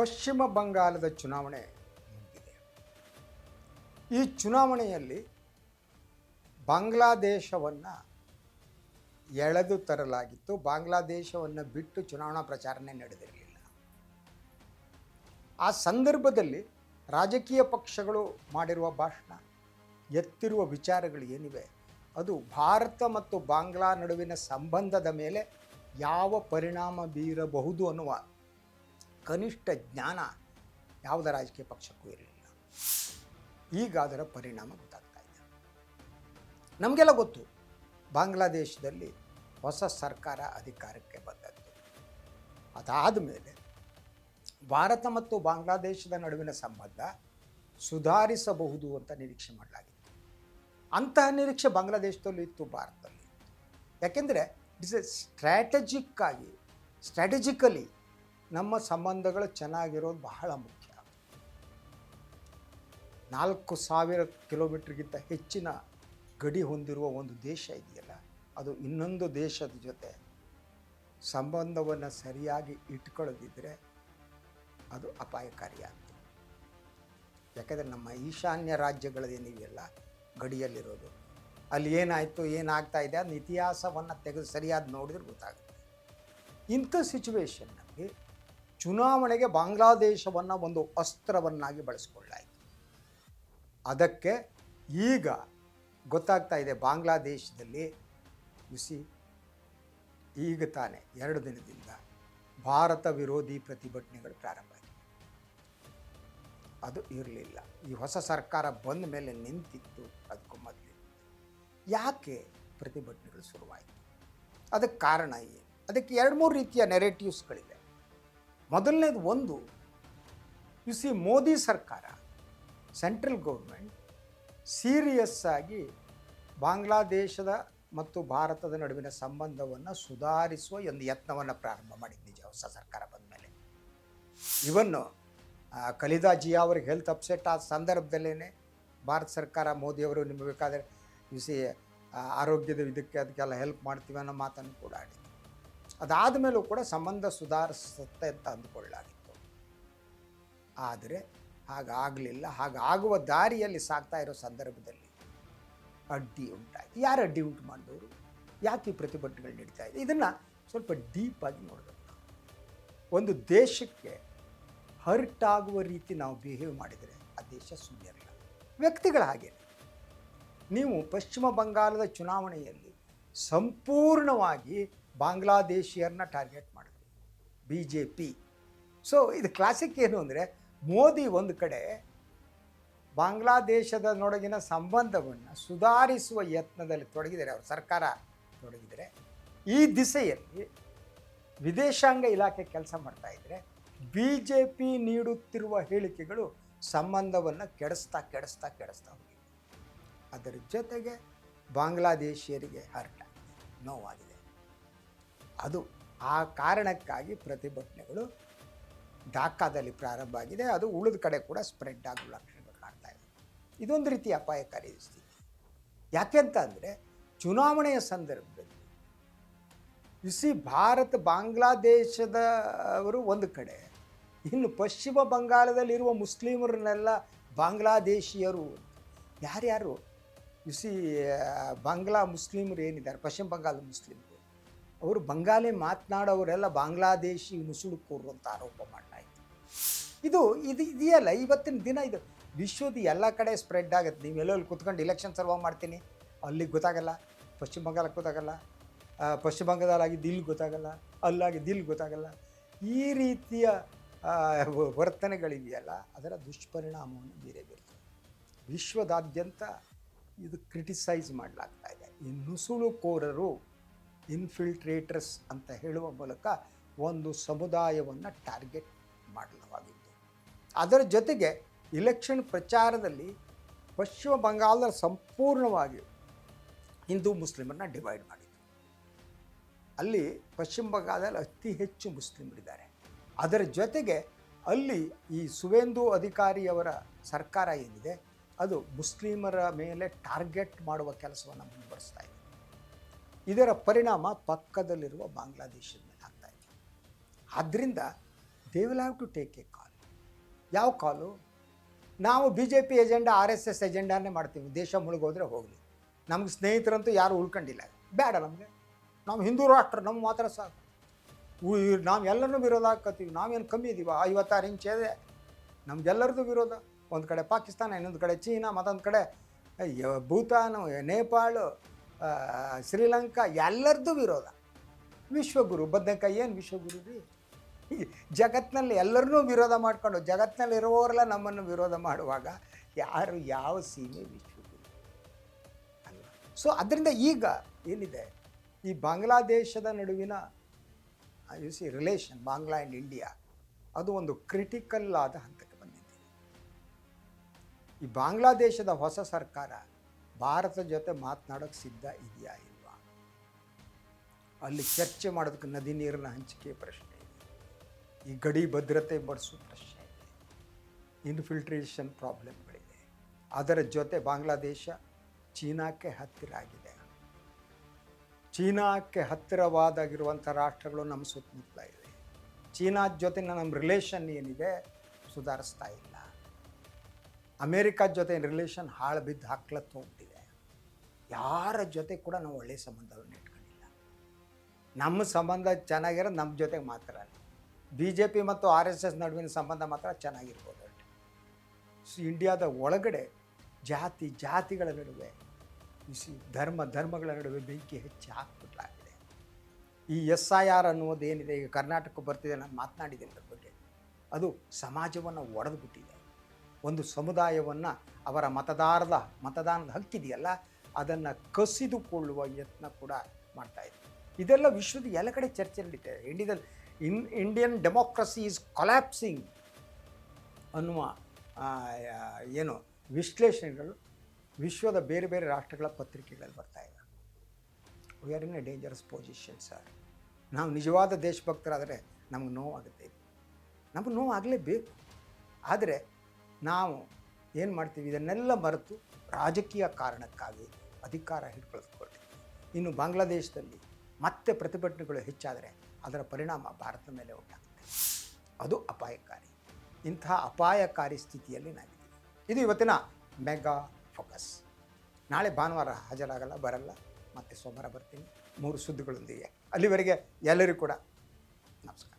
ಪಶ್ಚಿಮ ಬಂಗಾಳದ ಚುನಾವಣೆ ಮುಗಿದಿದೆ. ಈ ಚುನಾವಣೆಯಲ್ಲಿ ಬಾಂಗ್ಲಾದೇಶವನ್ನು ಎಳೆದು ತರಲಾಗಿತ್ತು. ಬಾಂಗ್ಲಾದೇಶವನ್ನು ಬಿಟ್ಟು ಚುನಾವಣಾ ಪ್ರಚಾರನೇ ನಡೆದಿರಲಿಲ್ಲ. ಆ ಸಂದರ್ಭದಲ್ಲಿ ರಾಜಕೀಯ ಪಕ್ಷಗಳು ಮಾಡಿರುವ ಭಾಷಣ, ಎತ್ತಿರುವ ವಿಚಾರಗಳು ಏನಿವೆ, ಅದು ಭಾರತ ಮತ್ತು ಬಾಂಗ್ಲಾ ನಡುವಿನ ಸಂಬಂಧದ ಮೇಲೆ ಯಾವ ಪರಿಣಾಮ ಬೀರಬಹುದು ಅನ್ನುವ ಕನಿಷ್ಠ ಜ್ಞಾನ ಯಾವುದೇ ರಾಜಕೀಯ ಪಕ್ಷಕ್ಕೂ ಇರಲಿಲ್ಲ. ಈಗ ಅದರ ಪರಿಣಾಮ ಗೊತ್ತಾಗ್ತಾ ಇದೆ. ನಮಗೆಲ್ಲ ಗೊತ್ತು, ಬಾಂಗ್ಲಾದೇಶದಲ್ಲಿ ಹೊಸ ಸರ್ಕಾರ ಅಧಿಕಾರಕ್ಕೆ ಬಂದದ್ದು. ಅದಾದ ಮೇಲೆ ಭಾರತ ಮತ್ತು ಬಾಂಗ್ಲಾದೇಶದ ನಡುವಿನ ಸಂಬಂಧ ಸುಧಾರಿಸಬಹುದು ಅಂತ ನಿರೀಕ್ಷೆ ಮಾಡಲಾಗಿತ್ತು. ಅಂತಹ ನಿರೀಕ್ಷೆ ಬಾಂಗ್ಲಾದೇಶದಲ್ಲೂ ಇತ್ತು, ಭಾರತದಲ್ಲಿ. ಯಾಕೆಂದರೆ ಇಟ್ಸ್ ಎ ಸ್ಟ್ರಾಟಜಿಕಲಿ ನಮ್ಮ ಸಂಬಂಧಗಳು ಚೆನ್ನಾಗಿರೋದು ಬಹಳ ಮುಖ್ಯ. 4,000 ಕಿಲೋಮೀಟ್ರಿಗಿಂತ ಹೆಚ್ಚಿನ ಗಡಿ ಹೊಂದಿರುವ ಒಂದು ದೇಶ ಇದೆಯಲ್ಲ, ಅದು ಇನ್ನೊಂದು ದೇಶದ ಜೊತೆ ಸಂಬಂಧವನ್ನು ಸರಿಯಾಗಿ ಇಟ್ಕೊಳ್ಳದಿದ್ದರೆ ಅದು ಅಪಾಯಕಾರಿಯಾಗ್ತದೆ. ಯಾಕೆಂದರೆ ನಮ್ಮ ಈಶಾನ್ಯ ರಾಜ್ಯಗಳೇನಿವೆಯಲ್ಲ ಗಡಿಯಲ್ಲಿರೋದು, ಅಲ್ಲಿ ಏನಾಯಿತು, ಏನಾಗ್ತಾ ಇದೆ ಅದನ್ನ ಇತಿಹಾಸವನ್ನು ತೆಗೆದು ಸರಿಯಾದ ನೋಡಿದ್ರೆ ಗೊತ್ತಾಗುತ್ತೆ. ಇಂಥ ಸಿಚುವೇಷನ್ನಲ್ಲಿ ಚುನಾವಣೆಗೆ ಬಾಂಗ್ಲಾದೇಶವನ್ನು ಒಂದು ಅಸ್ತ್ರವನ್ನಾಗಿ ಬಳಸಿಕೊಳ್ಳಾಯಿತು. ಅದಕ್ಕೆ ಈಗ ಗೊತ್ತಾಗ್ತಾ ಇದೆ, ಬಾಂಗ್ಲಾದೇಶದಲ್ಲಿ ಈಗ ತಾನೇ 2 ದಿನದಿಂದ ಭಾರತ ವಿರೋಧಿ ಪ್ರತಿಭಟನೆಗಳು ಪ್ರಾರಂಭ ಆಗಿದೆ. ಅದು ಇರಲಿಲ್ಲ. ಈ ಹೊಸ ಸರ್ಕಾರ ಬಂದ ಮೇಲೆ ನಿಂತಿತ್ತು, ಅದಕ್ಕೂ ಮೊದಲು. ಯಾಕೆ ಪ್ರತಿಭಟನೆಗಳು ಶುರುವಾಯಿತು? ಅದಕ್ಕೆ ಕಾರಣ ಏನು? ಅದಕ್ಕೆ 2-3 ರೀತಿಯ ನೆರೇಟಿವ್ಸ್ಗಳಿವೆ. ಮೊದಲನೇದು, ಒಂದು ಮೋದಿ ಸರ್ಕಾರ, ಸೆಂಟ್ರಲ್ ಗೌರ್ಮೆಂಟ್ ಸೀರಿಯಸ್ ಆಗಿ ಬಾಂಗ್ಲಾದೇಶದ ಮತ್ತು ಭಾರತದ ನಡುವಿನ ಸಂಬಂಧವನ್ನು ಸುಧಾರಿಸುವ ಒಂದು ಯತ್ನವನ್ನು ಪ್ರಾರಂಭ ಮಾಡಿದ್ದು ನಿಜ. ಹೊಸ ಸರ್ಕಾರ ಬಂದ ಮೇಲೆ ಇವನ್ನು ಖಲೀದಾ ಜಿಯಾ ಅವ್ರಿಗೆ ಹೆಲ್ತ್ ಅಪ್ಸೆಟ್ ಆದ ಸಂದರ್ಭದಲ್ಲೇ ಭಾರತ ಸರ್ಕಾರ ಮೋದಿಯವರು ನಿಮಗೆ ಬೇಕಾದರೆ ಆರೋಗ್ಯದ ಅದಕ್ಕೆಲ್ಲ ಹೆಲ್ಪ್ ಮಾಡ್ತೀವಿ ಅನ್ನೋ ಮಾತನ್ನು ಕೂಡ ಆಡಿತು. ಅದಾದ ಮೇಲೂ ಕೂಡ ಸಂಬಂಧ ಸುಧಾರಿಸುತ್ತೆ ಅಂತ ಅಂದುಕೊಳ್ಳಲಾಗಿತ್ತು. ಆದರೆ ಹಾಗಾಗಲಿಲ್ಲ. ಹಾಗಾಗುವ ದಾರಿಯಲ್ಲಿ ಸಾಗ್ತಾ ಇರೋ ಸಂದರ್ಭದಲ್ಲಿ ಅಡ್ಡಿ ಉಂಟಾಯಿತು. ಯಾರು ಅಡ್ಡಿ ಉಂಟು ಮಾಡಿದವರು? ಯಾಕೆ ಪ್ರತಿಭಟನೆಗಳು ನಡೀತಾ ಇದೆ? ಇದನ್ನು ಸ್ವಲ್ಪ ಡೀಪಾಗಿ ನೋಡಬೇಕು. ಒಂದು ದೇಶಕ್ಕೆ ಹರ್ಟ್ ಆಗುವ ರೀತಿ ನಾವು ಬಿಹೇವ್ ಮಾಡಿದರೆ ಆ ದೇಶ ಸುಮ್ಮನಿರಲ್ಲ. ವ್ಯಕ್ತಿಗಳ ಹಾಗೆ ನೀವು ಪಶ್ಚಿಮ ಬಂಗಾಳದ ಚುನಾವಣೆಯಲ್ಲಿ ಸಂಪೂರ್ಣವಾಗಿ ಬಾಂಗ್ಲಾದೇಶಿಯರನ್ನ ಟಾರ್ಗೆಟ್ ಮಾಡಿದ್ರಿ, BJP. ಸೊ ಇದು ಕ್ಲಾಸಿಕ್ ಏನು ಅಂದರೆ, ಮೋದಿ ಒಂದು ಕಡೆ ಬಾಂಗ್ಲಾದೇಶದ ನೊಡಗಿನ ಸಂಬಂಧವನ್ನು ಸುಧಾರಿಸುವ ಯತ್ನದಲ್ಲಿ ತೊಡಗಿದರೆ, ಅವ್ರ ಸರ್ಕಾರ ತೊಡಗಿದರೆ, ಈ ದಿಸೆಯಲ್ಲಿ ವಿದೇಶಾಂಗ ಇಲಾಖೆ ಕೆಲಸ ಮಾಡ್ತಾ ಇದ್ದರೆ BJP ನೀಡುತ್ತಿರುವ ಹೇಳಿಕೆಗಳು ಸಂಬಂಧವನ್ನು ಕೆಡಿಸ್ತಾ ಹೋಗಿದೆ. ಅದರ ಜೊತೆಗೆ ಬಾಂಗ್ಲಾದೇಶಿಯರಿಗೆ ಹರ್ಟ್ ಆಗಿದೆ, ನೋವಾಗಿದೆ. ಅದು ಆ ಕಾರಣಕ್ಕಾಗಿ ಪ್ರತಿಭಟನೆಗಳು ಢಾಕಾದಲ್ಲಿ ಪ್ರಾರಂಭ ಆಗಿದೆ. ಅದು ಉಳಿದ ಕಡೆ ಕೂಡ ಸ್ಪ್ರೆಡ್ ಆಗುವ ಲಕ್ಷಣಗಳು ಕಾಣ್ತಾ ಇದೆ. ಇದೊಂದು ರೀತಿ ಅಪಾಯಕಾರಿ ಸ್ಥಿತಿ. ಯಾಕೆಂತ ಅಂದರೆ, ಚುನಾವಣೆಯ ಸಂದರ್ಭದಲ್ಲಿ ಭಾರತ ಬಾಂಗ್ಲಾದೇಶದವರು ಒಂದು ಕಡೆ, ಇನ್ನು ಪಶ್ಚಿಮ ಬಂಗಾಳದಲ್ಲಿರುವ ಮುಸ್ಲಿಮರನ್ನೆಲ್ಲ ಬಾಂಗ್ಲಾದೇಶಿಯರು, ಯಾರ್ಯಾರು ಬಾಂಗ್ಲಾ ಮುಸ್ಲಿಮರು ಏನಿದ್ದಾರೆ, ಪಶ್ಚಿಮ ಬಂಗಾಳದ ಮುಸ್ಲಿಮರು, ಅವರು ಬಂಗಾಲಿ ಮಾತನಾಡೋರೆಲ್ಲ ಬಾಂಗ್ಲಾದೇಶಿ ನುಸುಳುಕೋರು ಅಂತ ಆರೋಪ ಮಾಡಲಾಯಿತು. ಇದು ಇದೆಯಲ್ಲ, ಇವತ್ತಿನ ದಿನ ಇದು ವಿಶ್ವದ ಎಲ್ಲ ಕಡೆ ಸ್ಪ್ರೆಡ್ ಆಗುತ್ತೆ. ನೀವು ಎಲ್ಲೆಲ್ಲಿ ಕೂತ್ಕೊಂಡು ಇಲೆಕ್ಷನ್ ಸರ್ವ್ ಮಾಡ್ತೀನಿ, ಅಲ್ಲಿಗೆ ಗೊತ್ತಾಗಲ್ಲ, ಪಶ್ಚಿಮ ಬಂಗಾಳಕ್ಕೆ ಗೊತ್ತಾಗಲ್ಲ, ಪಶ್ಚಿಮ ಬಂಗಾಳದಾಗಿದ್ದು ಇಲ್ಲಿ ಗೊತ್ತಾಗಲ್ಲ, ಅಲ್ಲಾಗಿದ್ದು ಇಲ್ಲಿ ಗೊತ್ತಾಗಲ್ಲ. ಈ ರೀತಿಯ ವರ್ತನೆಗಳಿದೆಯಲ್ಲ, ಅದರ ದುಷ್ಪರಿಣಾಮವನ್ನು ಬೀರ್ತದೆ. ವಿಶ್ವದಾದ್ಯಂತ ಇದು ಕ್ರಿಟಿಸೈಸ್ ಮಾಡಲಾಗ್ತಾ ಇದೆ. ಈ ನುಸುಳುಕೋರರು, ಇನ್ಫಿಲ್ಟ್ರೇಟರ್ಸ್ ಅಂತ ಹೇಳುವ ಮೂಲಕ ಒಂದು ಸಮುದಾಯವನ್ನು ಟಾರ್ಗೆಟ್ ಮಾಡಲಾಗಿತ್ತು. ಅದರ ಜೊತೆಗೆ ಇಲೆಕ್ಷನ್ ಪ್ರಚಾರದಲ್ಲಿ ಪಶ್ಚಿಮ ಬಂಗಾಳದಲ್ಲಿ ಸಂಪೂರ್ಣವಾಗಿ ಹಿಂದೂ ಮುಸ್ಲಿಮರನ್ನ ಡಿವೈಡ್ ಮಾಡಿತ್ತು. ಅಲ್ಲಿ ಪಶ್ಚಿಮ ಬಂಗಾಳದಲ್ಲಿ ಅತಿ ಹೆಚ್ಚು ಮುಸ್ಲಿಮರಿದ್ದಾರೆ. ಅದರ ಜೊತೆಗೆ ಅಲ್ಲಿ ಈ ಸುವೇಂದು ಅಧಿಕಾರಿಯವರ ಸರ್ಕಾರ ಏನಿದೆ, ಅದು ಮುಸ್ಲಿಮರ ಮೇಲೆ ಟಾರ್ಗೆಟ್ ಮಾಡುವ ಕೆಲಸವನ್ನು ಮುಂದುವರಿಸ್ತಾ ಇದೆ. ಇದರ ಪರಿಣಾಮ ಪಕ್ಕದಲ್ಲಿರುವ ಬಾಂಗ್ಲಾದೇಶದ ಮೇಲೆ ಆಗ್ತಾ ಇದೆ. ಆದ್ದರಿಂದ they will have to take a call. ಯಾವ ಕಾಲು? ನಾವು B J P agenda RSS ಎಜೆಂಡಾನೇ ಮಾಡ್ತೀವಿ. ದೇಶ ಮುಳುಗೋದ್ರೆ ಹೋಗಲಿ, ನಮ್ಗೆ ಸ್ನೇಹಿತರಂತೂ ಯಾರು ಉಳ್ಕೊಂಡಿಲ್ಲ, ಬೇಡ ನಮಗೆ, ನಾವು ಹಿಂದೂ ರಾಷ್ಟ್ರ, ನಮ್ಮ ಮಾತ್ರ ಸಾಕು, ನಾವು ಎಲ್ಲರನ್ನೂ ವಿರೋಧ ಹಾಕತ್ತೀವಿ, ನಾವೇನು ಕಮ್ಮಿ ಇದ್ದೀವ, 56 ಇಂಚ್ ಇದೆ, ನಮಗೆಲ್ಲರದು ವಿರೋಧ. ಒಂದು ಕಡೆ ಪಾಕಿಸ್ತಾನ, ಇನ್ನೊಂದು ಕಡೆ ಚೀನಾ, ಮತ್ತೊಂದು ಕಡೆ ಭೂತಾನು, ನೇಪಾಳ, ಶ್ರೀಲಂಕಾ, ಎಲ್ಲರದ್ದು ವಿರೋಧ. ವಿಶ್ವಗುರು ಬದನೆಕಾಯಿ ಏನು ವಿಶ್ವಗುರು ರೀ? ಜಗತ್ತಿನಲ್ಲಿ ಎಲ್ಲರನ್ನೂ ವಿರೋಧ ಮಾಡಿಕೊಂಡು ಜಗತ್ತಿನಲ್ಲಿರುವವರೆಲ್ಲ ನಮ್ಮನ್ನು ವಿರೋಧ ಮಾಡುವಾಗ ಯಾರು ಯಾವ ಸೀಮೆ ವಿಶ್ವಗುರು ಅಲ್ಲ. ಸೊ ಅದರಿಂದ ಈಗ ಏನಿದೆ, ಈ ಬಾಂಗ್ಲಾದೇಶದ ನಡುವಿನ ರಿಲೇಷನ್, ಬಾಂಗ್ಲಾ ಆ್ಯಂಡ್ ಇಂಡಿಯಾ, ಅದು ಒಂದು ಕ್ರಿಟಿಕಲ್ ಆದ ಹಂತಕ್ಕೆ ಬಂದಿದೆ. ಈ ಬಾಂಗ್ಲಾದೇಶದ ಹೊಸ ಸರ್ಕಾರ ಭಾರತದ ಜೊತೆ ಮಾತನಾಡೋಕ್ಕೆ ಸಿದ್ಧ ಇದೆಯಾ ಇಲ್ವಾ? ಅಲ್ಲಿ ಚರ್ಚೆ ಮಾಡೋದಕ್ಕೆ ನದಿ ನೀರಿನ ಹಂಚಿಕೆ ಪ್ರಶ್ನೆ ಇದೆ, ಈ ಗಡಿ ಭದ್ರತೆ ಬಡಿಸೋ ಪ್ರಶ್ನೆ ಇದೆ, ಇನ್ಫಿಲ್ಟ್ರೇಷನ್ ಪ್ರಾಬ್ಲಮ್ಗಳಿದೆ. ಅದರ ಜೊತೆ ಬಾಂಗ್ಲಾದೇಶ ಚೀನಾಕ್ಕೆ ಹತ್ತಿರ ಆಗಿದೆ. ಚೀನಾಕ್ಕೆ ಹತ್ತಿರವಾದಾಗಿರುವಂಥ ರಾಷ್ಟ್ರಗಳು ನಮ್ಮ ಸುತ್ತಮುತ್ತಲ ಇವೆ. ಚೀನಾದ ಜೊತೆ ನಮ್ಮ ರಿಲೇಷನ್ ಏನಿದೆ ಸುಧಾರಿಸ್ತಾ ಇಲ್ಲ. ಅಮೇರಿಕಾದ ಜೊತೆ ರಿಲೇಷನ್ ಹಾಳು ಬಿದ್ದು ಹಾಕ್ಲತ್ತು ಹೋಗ್ತಿದೆ. ಯಾರ ಜೊತೆ ಕೂಡ ನಾವು ಒಳ್ಳೆಯ ಸಂಬಂಧವನ್ನು ಇಟ್ಕೊಂಡಿಲ್ಲ. ನಮ್ಮ ಸಂಬಂಧ ಚೆನ್ನಾಗಿರೋ ನಮ್ಮ ಜೊತೆಗೆ ಮಾತ್ರ. BJP ಮತ್ತು RSS ನಡುವಿನ ಸಂಬಂಧ ಮಾತ್ರ ಚೆನ್ನಾಗಿರ್ಬೋದು. ಇಂಡಿಯಾದ ಒಳಗಡೆ ಜಾತಿಗಳ ನಡುವೆ, ಧರ್ಮಗಳ ನಡುವೆ ಬೆಂಕಿ ಹೆಚ್ಚಿ ಹಾಕ್ಬಿಟ್ಲಾಗಿದೆ. ಈ SIR ಅನ್ನೋದೇನಿದೆ, ಈಗ ಕರ್ನಾಟಕಕ್ಕೆ ಬರ್ತಿದೆ, ನಾನು ಮಾತನಾಡಿದ್ದೀನಿ ಅದ್ರ ಬಗ್ಗೆ. ಅದು ಸಮಾಜವನ್ನು ಒಡೆದುಬಿಟ್ಟಿದೆ. ಒಂದು ಸಮುದಾಯವನ್ನು ಅವರ ಮತದಾನದ ಹಕ್ಕಿದೆಯಲ್ಲ, ಅದನ್ನು ಕಸಿದುಕೊಳ್ಳುವ ಯತ್ನ ಕೂಡ ಮಾಡ್ತಾಯಿದೆ. ಇದೆಲ್ಲ ವಿಶ್ವದ ಎಲ್ಲ ಕಡೆ ಚರ್ಚೆ ನಡೀತಾ ಇದೆ. ಇಂಡಿಯನ್ ಡೆಮೋಕ್ರಸಿ ಈಸ್ ಕೊಲ್ಯಾಪ್ಸಿಂಗ್ ಅನ್ನುವ ಏನು ವಿಶ್ಲೇಷಣೆಗಳು ವಿಶ್ವದ ಬೇರೆ ಬೇರೆ ರಾಷ್ಟ್ರಗಳ ಪತ್ರಿಕೆಗಳಲ್ಲಿ ಬರ್ತಾ ಇದೆ. We are in a dangerous position sir. ನಾವು ನಿಜವಾದ ದೇಶಭಕ್ತರಾದರೆ ನಮಗೆ ನೋವಾಗುತ್ತೆ, ನಮಗೆ ನೋವು ಆಗಲೇಬೇಕು. ಆದರೆ ನಾವು ಏನು ಮಾಡ್ತೀವಿ, ಇದನ್ನೆಲ್ಲ ಮರೆತು ರಾಜಕೀಯ ಕಾರಣಕ್ಕಾಗಿ ಅಧಿಕಾರ ಹಿಡ್ಕೊಳ್ಕೊಳ್ತೀವಿ. ಇನ್ನು ಬಾಂಗ್ಲಾದೇಶದಲ್ಲಿ ಮತ್ತೆ ಪ್ರತಿಭಟನೆಗಳು ಹೆಚ್ಚಾದರೆ ಅದರ ಪರಿಣಾಮ ಭಾರತದ ಮೇಲೆ ಉಂಟಾಗುತ್ತೆ. ಅದು ಅಪಾಯಕಾರಿ. ಇಂತಹ ಅಪಾಯಕಾರಿ ಸ್ಥಿತಿಯಲ್ಲಿ ನಾವಿದ್ದೀವಿ. ಇದು ಇವತ್ತಿನ ಮೆಗಾ ಫೋಕಸ್. ನಾಳೆ ಭಾನುವಾರ ಹಾಜರಾಗಲ್ಲ, ಬರಲ್ಲ, ಮತ್ತೆ ಸೋಮವಾರ ಬರ್ತೀನಿ 3 ಸುದ್ದಿಗಳೊಂದಿಗೆ. ಅಲ್ಲಿವರೆಗೆ ಎಲ್ಲರಿಗೂ ಕೂಡ ನಮಸ್ಕಾರ.